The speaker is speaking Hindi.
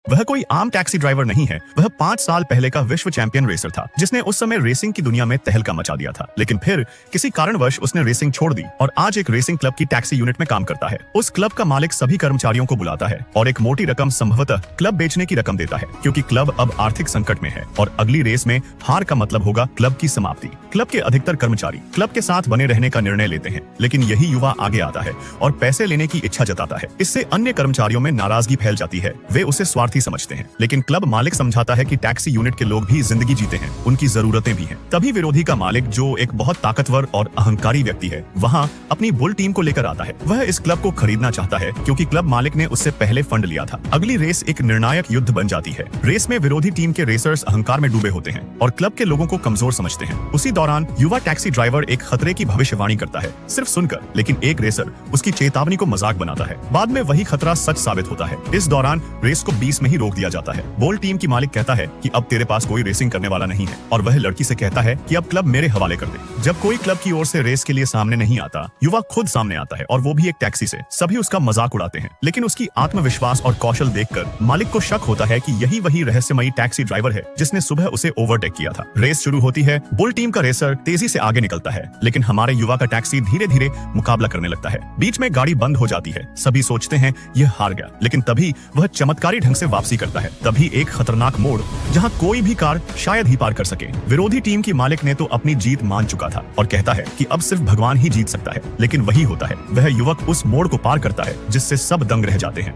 वह कोई आम टैक्सी ड्राइवर नहीं है, वह 5 साल पहले का विश्व चैंपियन रेसर था जिसने उस समय रेसिंग की दुनिया में तहलका मचा दिया था। लेकिन फिर किसी कारणवश उसने रेसिंग छोड़ दी और आज एक रेसिंग क्लब की टैक्सी यूनिट में काम करता है। उस क्लब का मालिक सभी कर्मचारियों को बुलाता है और एक मोटी रकम, संभवतः क्लब बेचने की रकम देता है, क्योंकि क्लब अब आर्थिक संकट में है और अगली रेस में हार का मतलब होगा क्लब की समाप्ति। क्लब के अधिकतर कर्मचारी क्लब के साथ बने रहने का निर्णय लेते हैं, लेकिन यही युवा आगे आता है और पैसे लेने की इच्छा जताता है। इससे अन्य कर्मचारियों में नाराजगी फैल जाती है, वे उसे स्वार्थी समझते हैं। लेकिन क्लब मालिक समझाता है कि टैक्सी यूनिट के लोग भी जिंदगी जीते हैं, उनकी जरूरतें भी हैं। तभी विरोधी का मालिक, जो एक बहुत ताकतवर और अहंकारी व्यक्ति है, वहाँ अपनी बुल टीम को लेकर आता है। वह इस क्लब को खरीदना चाहता है क्योंकि क्लब मालिक ने उससे पहले फंड लिया था। अगली रेस एक निर्णायक युद्ध बन जाती है। रेस में विरोधी टीम के रेसर्स अहंकार में डूबे होते हैं और क्लब के लोगों को कमजोर समझते हैं। उसी दौरान युवा टैक्सी ड्राइवर एक खतरे की भविष्यवाणी करता है, सिर्फ सुनकर, लेकिन एक रेसर उसकी चेतावनी को मजाक बनाता है। बाद में वही खतरा सच साबित होता है। इस दौरान रेस को 20 में ही रोक दिया जाता है। बोल टीम की मालिक कहता है कि अब तेरे पास कोई रेसिंग करने वाला नहीं है और वह लड़की से कहता है कि अब क्लब मेरे हवाले कर दे। जब कोई क्लब की ओर से रेस के लिए सामने नहीं आता, युवा खुद सामने आता है और वो भी एक टैक्सी से। सभी उसका मजाक उड़ाते हैं, लेकिन उसकी आत्मविश्वास और कौशल देखकर मालिक को शक होता है कि यही वही रहस्यमयी टैक्सी ड्राइवर है जिसने सुबह उसे ओवरटेक किया था। रेस शुरू होती है। बुल टीम का रेसर तेजी से आगे निकलता है, लेकिन हमारे युवा का टैक्सी धीरे धीरे मुकाबला करने लगता है। बीच में गाड़ी बंद हो जाती है। सभी सोचते हैं यह हार गया, लेकिन तभी वह चमत्कारी ढंग से वापसी करता है। तभी एक खतरनाक मोड़ जहां कोई भी कार शायद ही पार कर सके। विरोधी टीम की मालिक ने तो अपनी जीत मान चुका था और कहता है कि अब सिर्फ भगवान ही जीत सकता है, लेकिन वही होता है। वह युवक उस मोड़ को पार करता है जिससे सब दंग रह जाते हैं।